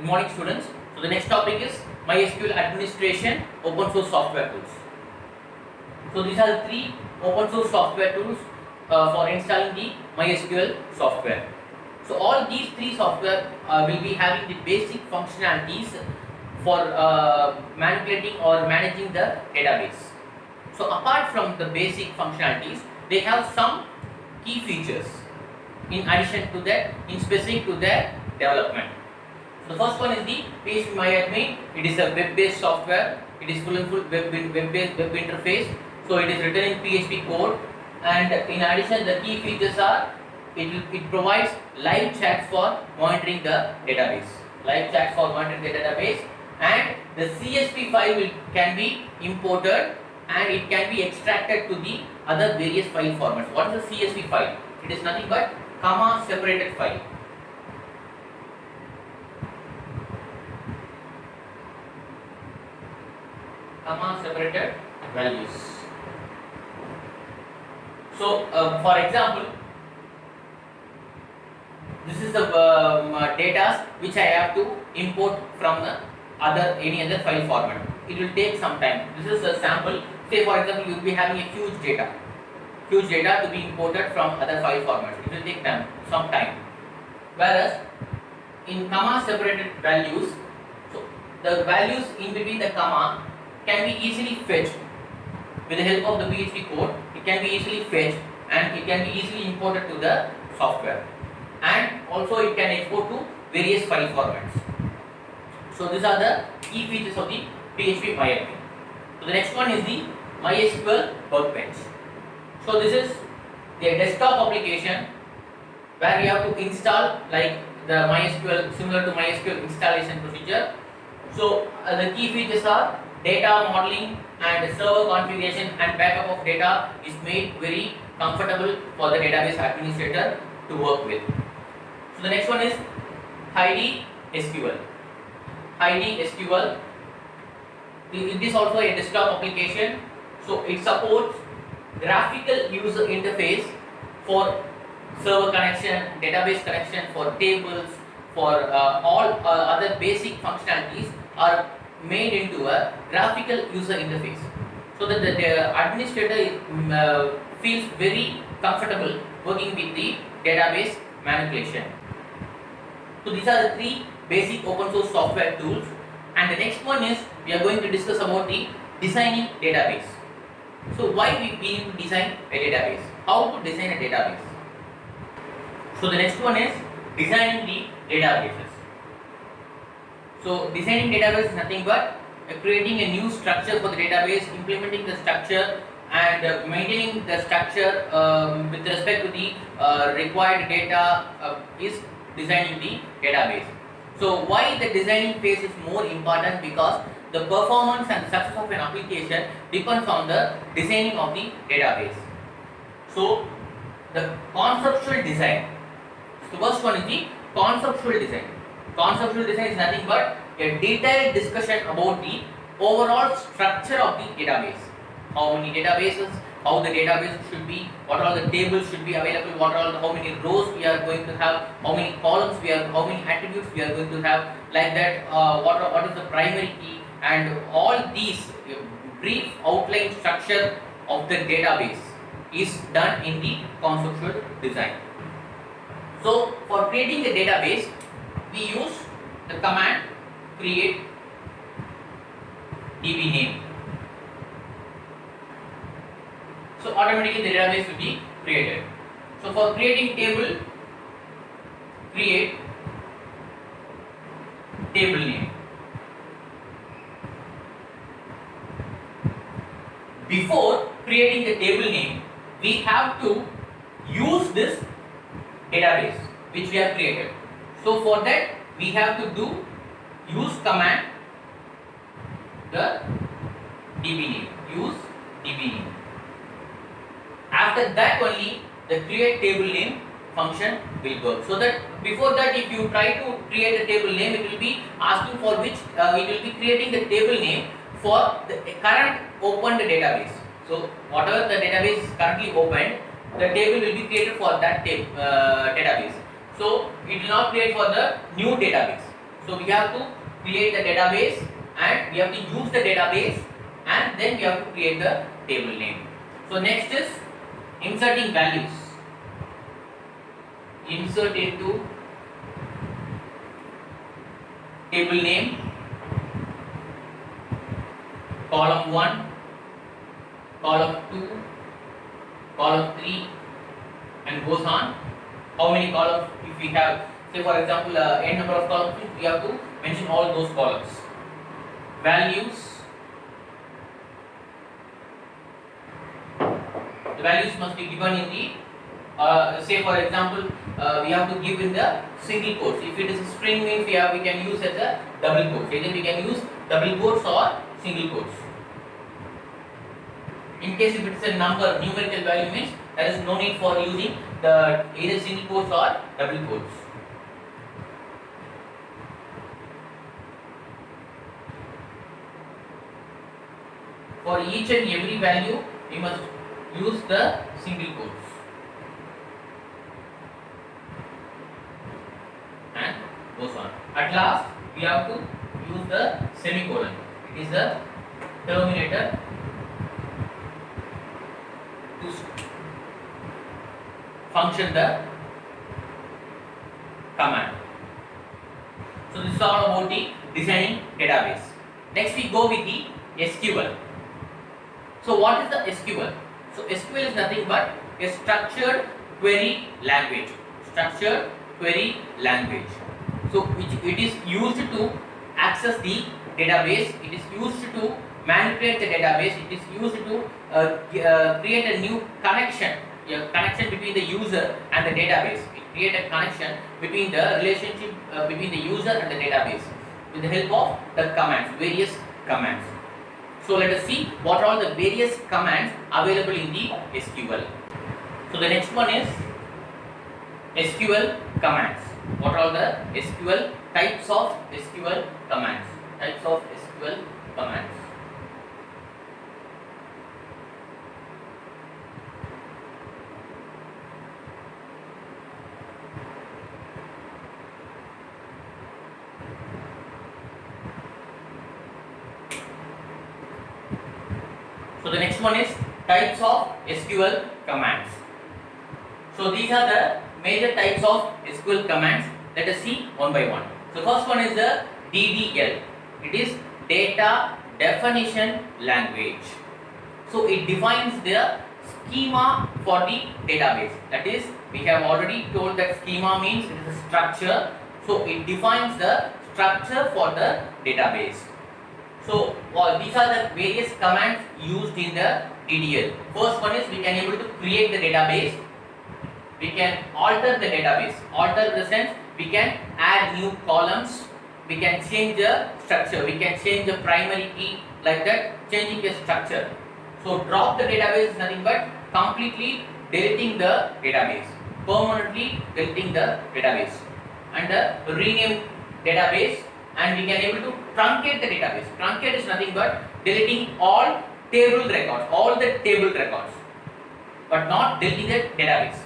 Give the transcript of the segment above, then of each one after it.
Good morning, students. So the next topic is MySQL administration open source software tools. So these are the three open source software tools for installing the MySQL software. So all these three software will be having the basic functionalities for manipulating or managing the database. So apart from the basic functionalities, they have some key features in addition to that, in specific to their development. So the first one is the phpMyAdmin. It is a web-based software. It is full and full web-based web interface. So it is written in PHP code, and in addition, the key features are it provides live chats for monitoring the database. Live chats for monitoring the database, and the CSV file can be imported and it can be extracted to the other various file formats. What is the CSV file? It is nothing but comma separated file. Comma separated values. So, for example, this is the data which I have to import from the any other file format. It will take some time. This is a sample. Say for example, you will be having a huge data to be imported from other file formats. It will take some time. Whereas in comma separated values, so the values in between the comma can be easily fetched with the help of the PHP code. It can be easily fetched and it can be easily imported to the software, and also it can export to various file formats. So these are the key features of the phpMyAdmin. So the next one is the MySQL Workbench. So this is the desktop application where you have to install like the MySQL, similar to MySQL installation procedure. So the key features are data modeling and server configuration and backup of data is made very comfortable for the database administrator to work with. So the next one is Heidi SQL. Heidi SQL. It is also a desktop application. So it supports graphical user interface for server connection, database connection, for tables, for all other basic functionalities are made into a graphical user interface, so that the administrator feels very comfortable working with the database manipulation. So these are the three basic open source software tools, and the next one is we are going to discuss about the designing database. So why we need to design a database? How to design a database? So the next one is designing the databases. So designing database is nothing but creating a new structure for the database, implementing the structure and maintaining the structure with respect to the required data is designing the database. So why the designing phase is more important? Because the performance and success of an application depends on the designing of the database. So the conceptual design. So the first one is the conceptual design. Conceptual design is nothing but a detailed discussion about the overall structure of the database. How many databases, how the database should be, what all the tables should be available, what all how many rows we are going to have, how many columns how many attributes we are going to have, like that, what is the primary key, and all these brief outline structure of the database is done in the conceptual design. So for creating the database, we use the command create db name. So automatically the database will be created. So for creating table, create table name. Before creating the table name, we have to use this database which we have created. So for that we have to do use command the db name, use db name. After that only the create table name function will work. So that before that, if you try to create a table name, it will be asking for which it will be creating the table name for the current opened database. So whatever the database is currently opened, the table will be created for that database. So it will not create for the new database. So we have to create the database and we have to use the database and then we have to create the table name. So next is inserting values. Insert into table name, column 1, column 2, column 3 and goes on. How many columns if we have, say for example n number of columns, we have to mention all those columns. Values, the values must be given in the say for example we have to give in the single quotes. If it is a string means we can use as a double quotes. Either we can use double quotes or single quotes. In case if it is a number, numerical value means there is no need for using the either single quotes or double quotes. For each and every value we must use the single quotes. And goes on. At last we have to use the semicolon. It is the terminator to function the command. So this is all about the designing database. Next we go with the SQL. So what is the SQL? So SQL is nothing but a structured query language. Structured query language. So it is used to access the database. It is used to manipulate the database. It is used to create a new connection. A connection between the user and the database. It create a connection between the relationship between the user and the database with the help of the commands, various commands. So let us see what are all the various commands available in the SQL. So the next one is SQL commands. What are all the SQL types of SQL commands? Types of SQL commands. So the next one is types of SQL commands. So these are the major types of SQL commands. Let us see one by one. So first one is the DDL. It is data definition language. So it defines the schema for the database. That is, we have already told that schema means it is a structure. So it defines the structure for the database. So these are the various commands used in the DDL. First one is we can able to create the database. We can alter the database. Alter in the sense we can add new columns. We can change the structure. We can change the primary key like that, changing the structure. So drop the database is nothing but completely deleting the database, permanently deleting the database, and rename database. And we can able to truncate the database. Truncate is nothing but deleting all table records, but not deleting the database.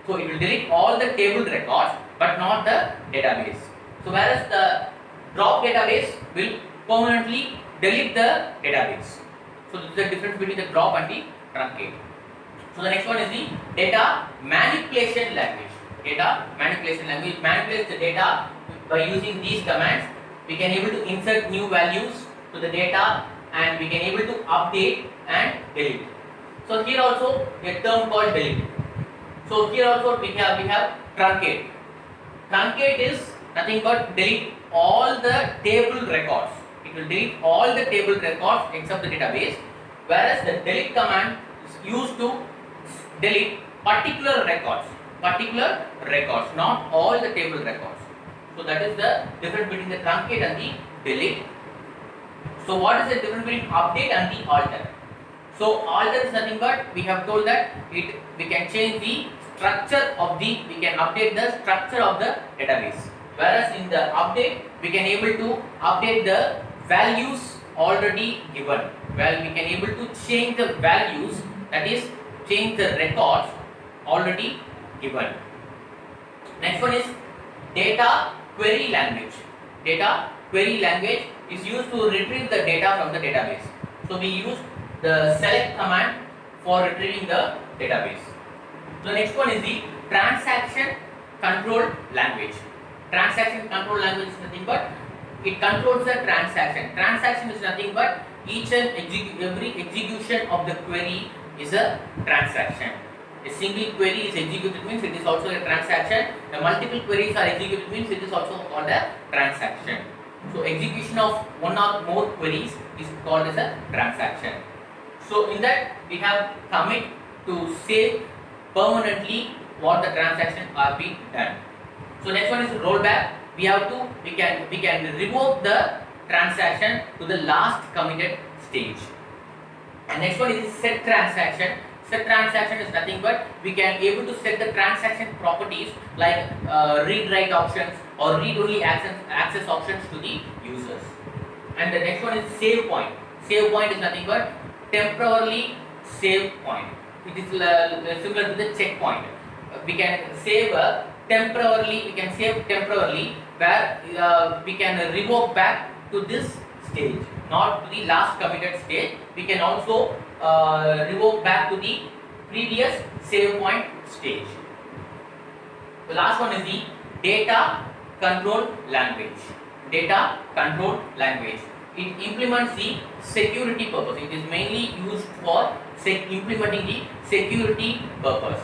So it will delete all the table records, but not the database. So whereas the drop database will permanently delete the database. So this is the difference between the drop and the truncate. So the next one is the data manipulation language. Data manipulation language manipulates the data by using these commands. We can able to insert new values to the data and we can able to update and delete. So here also a term called delete. So here also we have truncate. Truncate is nothing but delete all the table records. It will delete all the table records except the database. Whereas the delete command is used to delete particular records, not all the table records. So that is the difference between the truncate and the delete. So what is the difference between update and the alter? So alter is nothing but we have told that we can change the structure of the, we can update the structure of the database. Whereas in the update we can able to update the values already given. Well, we can able to change the values, that is change the records already given. Next one is data query language. data query language is used to retrieve the data from the database. So we use the select command for retrieving the database. The next one is the transaction control language. Transaction control language is nothing but it controls the transaction. Transaction is nothing but each and every execution of the query is a transaction. A single query is executed means it is also a transaction. The multiple queries are executed means it is also called a transaction. So execution of one or more queries is called as a transaction. So in that we have commit to save permanently what the transaction are being done. So next one is rollback. We can revoke the transaction to the last committed stage. And next one is set transaction. Set transaction is nothing but we can able to set the transaction properties like read write options or read only access options to the users. And the next one is save point. Save point is nothing but temporarily save point. It is similar to the checkpoint. We can save temporarily. We can save temporarily where we can revoke back to this stage, not to the last committed stage. We can also revoke back to the previous save point stage. The last one is the data control language. Data control language. It implements the security purpose. It is mainly used for implementing the security purpose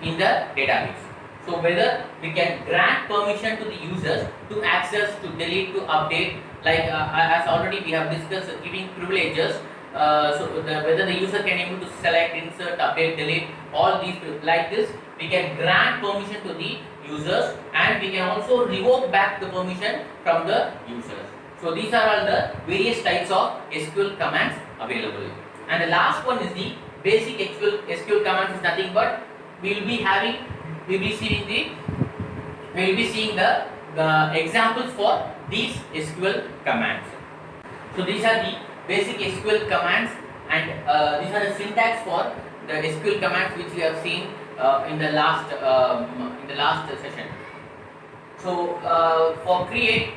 in the database. So whether we can grant permission to the users to access, to delete, to update, like as already we have discussed, giving privileges. Whether the user can able to select, insert, update, delete, all these like this, we can grant permission to the users, and we can also revoke back the permission from the users. So these are all the various types of SQL commands available. And the last one is the basic SQL commands is nothing but we will be seeing the examples for these SQL commands. So these are the basic SQL commands, and these are the syntax for the SQL commands which we have seen in the last session. So for create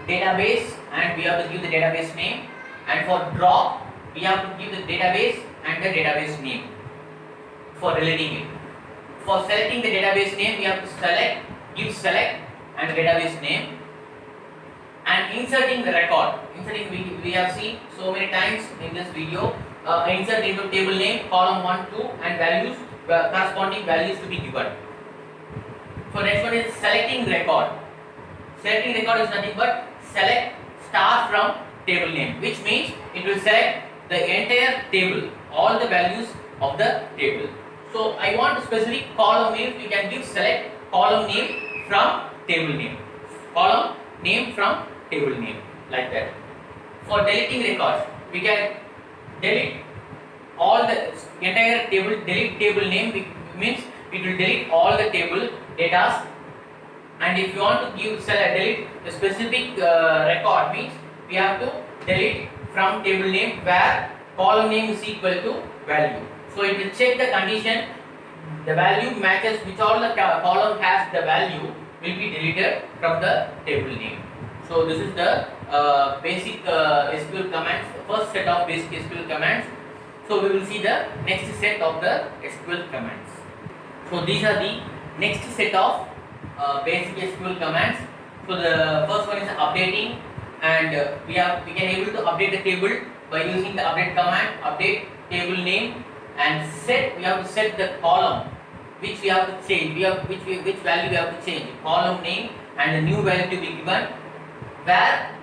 database, and we have to give the database name, and for drop we have to give the database and the database name for relating it. For selecting the database name, we have to give select and database name. And inserting the record, we have seen so many times in this video. Insert into table name, column 1, 2, and values, corresponding values to be given. So next one is selecting record. Selecting record is nothing but select star from table name, which means it will select the entire table, all the values of the table. So I want specific column name. We can give select column name from table name, column name from table name, like that. For deleting records, we can delete all the entire table. Delete table name means it will delete all the table data. And if you want to give delete a specific record, means we have to delete from table name where column name is equal to value. So it will check the condition, the value matches which all the column has the value will be deleted from the table name. So this is the basic SQL commands, the first set of basic SQL commands. So we will see the next set of the SQL commands. So these are the next set of basic SQL commands. So the first one is updating, and we can able to update the table by using the update command. Update table name, and we have to set the column which we have to change. Which value we have to change, column name and the new value to be given, where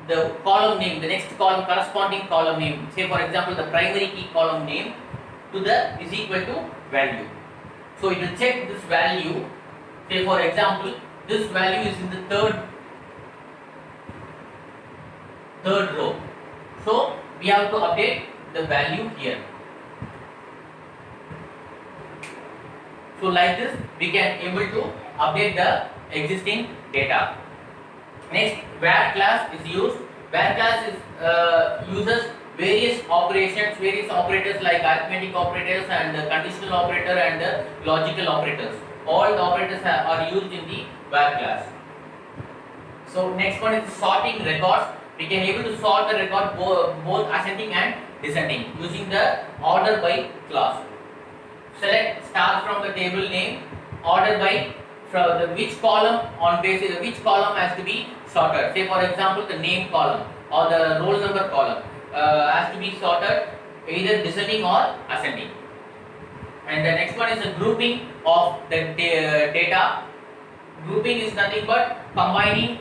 the column name, the next column, corresponding column name, say for example the primary key column name is equal to value. So it will check this value. Say for example this value is in the third row. So we have to update the value here. So like this we can able to update the existing data. Next, where class is used. Where class uses various operators like arithmetic operators and the conditional operator and the logical operators. All the operators are used in the where class. So next one is sorting records. We can able to sort the record both ascending and descending using the order by clause. Select star from the table name, order by from the which column on basis which column has to be sorted. Say for example the name column or the roll number column has to be sorted either descending or ascending. And the next one is the grouping of the data. Grouping is nothing but combining,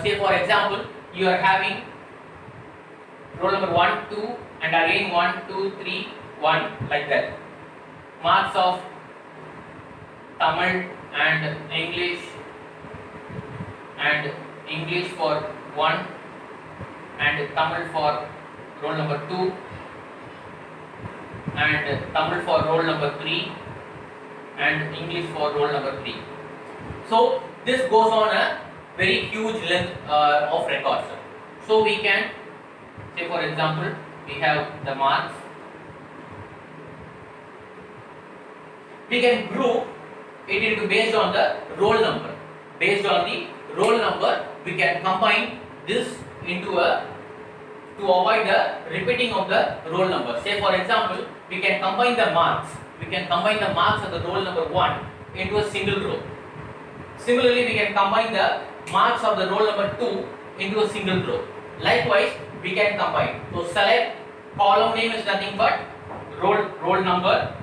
say for example, you are having roll number 1, 2 and again 1, 2, 3, 1 like that. Marks of Tamil and English for 1 and Tamil for roll number 2 and Tamil for roll number 3 and English for roll number 3. So this goes on a very huge length of records. So we can say for example we have the marks. We can group it into based on the roll number. Based on the roll number we can combine this into a to avoid the repeating of the roll number. Say for example we can combine the marks. We can combine the marks of the roll number 1 into a single row. Similarly, we can combine the marks of the roll number 2 into a single row. Likewise, we can combine. So select column name is nothing but roll number.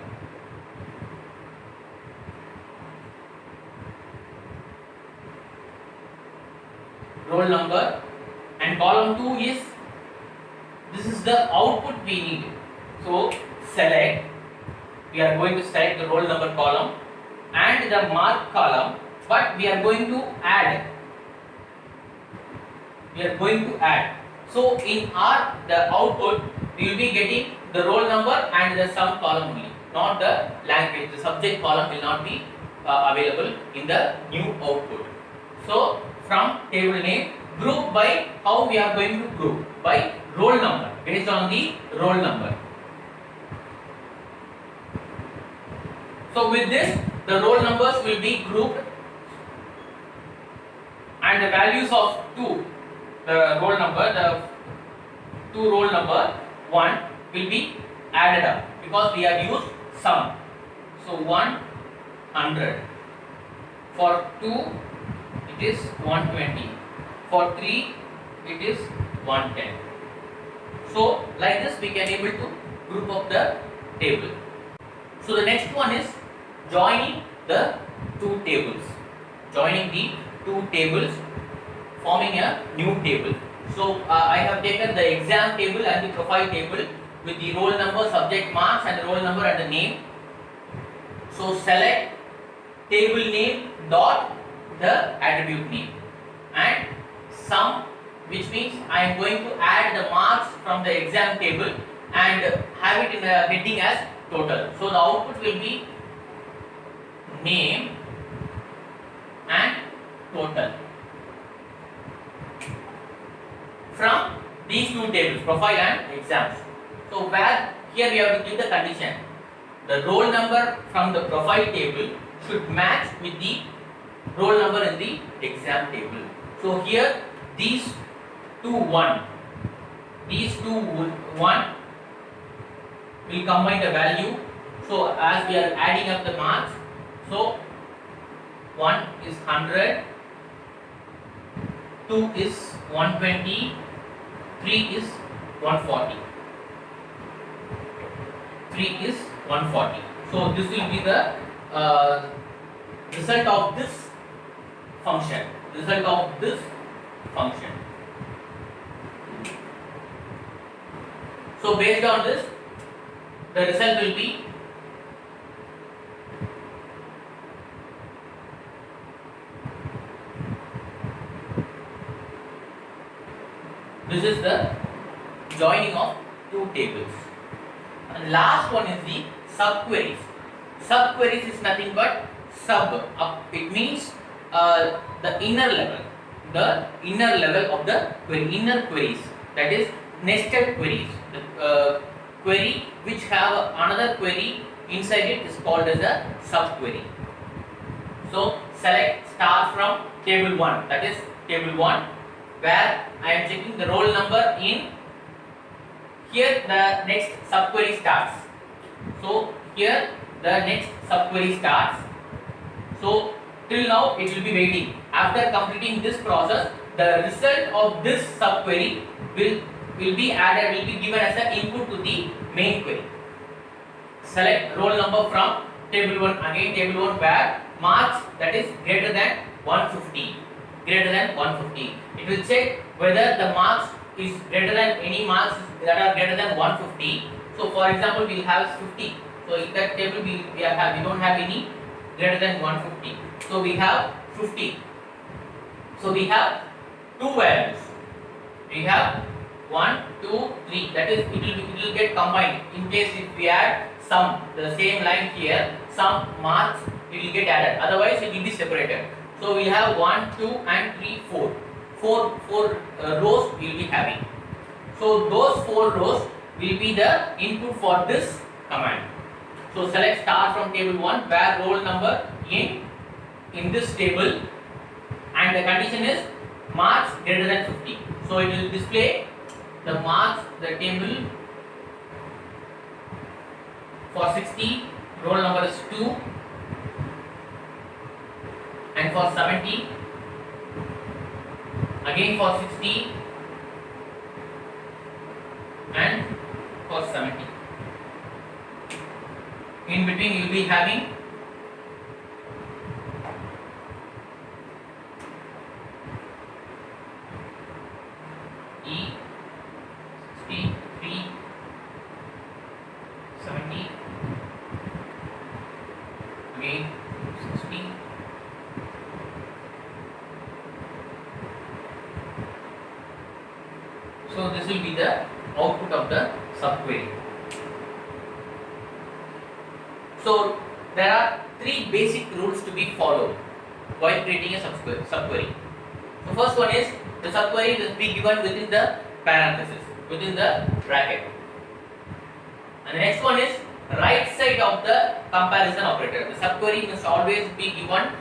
Roll number and column 2 is this is the output we need. So select. We are going to select the roll number column and the mark column. But we are going to add. So in our the output we will be getting the roll number and the sum column only, not the language. The subject column will not be available in the new output. So from table name, group by how we are going to group by roll number based on the roll number. So with this the roll numbers will be grouped. And the values of 2, the roll number, the 2 roll number 1 will be added up because we have used sum. So 100. For 2 it is 120. For 3 it is 110. So like this we can able to group up the table. So the next one is joining the two tables. Joining the two tables forming a new table. So I have taken the exam table and the profile table with the roll number, subject marks and the roll number and the name. So select table name dot the attribute name and sum, which means I am going to add the marks from the exam table and have it in the heading as total. So the output will be name and total from these two tables, profile and exams. So where here we have to give the condition, the roll number from the profile table should match with the roll number in the exam table. So here these two 1 will combine the value. So as we are adding up the marks, so 1 is 100, 2 is 120, 3 is 140. 3 is 140. So this will be the result of this function. So based on this, the result will be this is the joining of two tables. And last one is the subqueries. Subqueries is nothing but sub. It means the inner level of the query, inner queries, that is nested queries. The query which have another query inside it is called as a subquery. So select star from table 1, that is table 1, where I am checking the roll number in. Here the next subquery starts. So here the next subquery starts. So till now it will be waiting. After completing this process, the result of this subquery will be added, will be given as an input to the main query. Select roll number from table 1, again table 1, where marks that is greater than 150. Greater than 150. It will check whether the marks is greater than any marks that are greater than 150. So for example, we have 50. So in that table we don't have any greater than 150. So we have 50. So we have two values. We have 1, 2, 3. That is, it will get combined. In case if we add some, the same line here, some marks it will get added. Otherwise, it will be separated. So we have 1, 2, and 3, 4. Four rows we will be having. So those 4 rows will be the input for this command. So select star from table 1, where roll number in this table, and the condition is marks greater than 50. So it will display the marks, the table for 60, roll number is 2, and for 70, again for 60, and for 70. In between you will be having E 63, 70, again 60, so this will be the output of the subquery. So there are 3 basic rules to be followed while creating a subquery. The first one is the subquery must be given within the parenthesis, within the bracket. And the next one is right side of the comparison operator. The subquery must always be given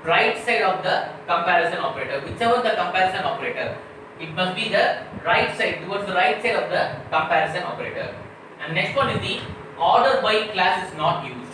right side of the comparison operator. Whichever the comparison operator, it must be the right side, towards the right side of the comparison operator. And next one is the order by class is not used.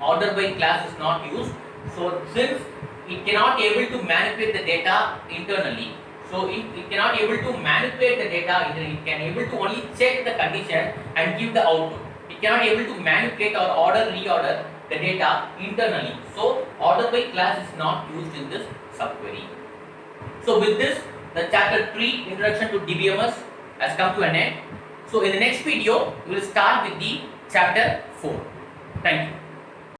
Order by class is not used. So since it cannot able to manipulate the data internally, so it cannot able to manipulate the data internally, it can able to only check the condition and give the output. It cannot able to manipulate or order, reorder the data internally. So order by class is not used in this subquery. So with this, the chapter 3 introduction to DBMS has come to an end. So in the next video, we will start with the chapter 4. Thank you.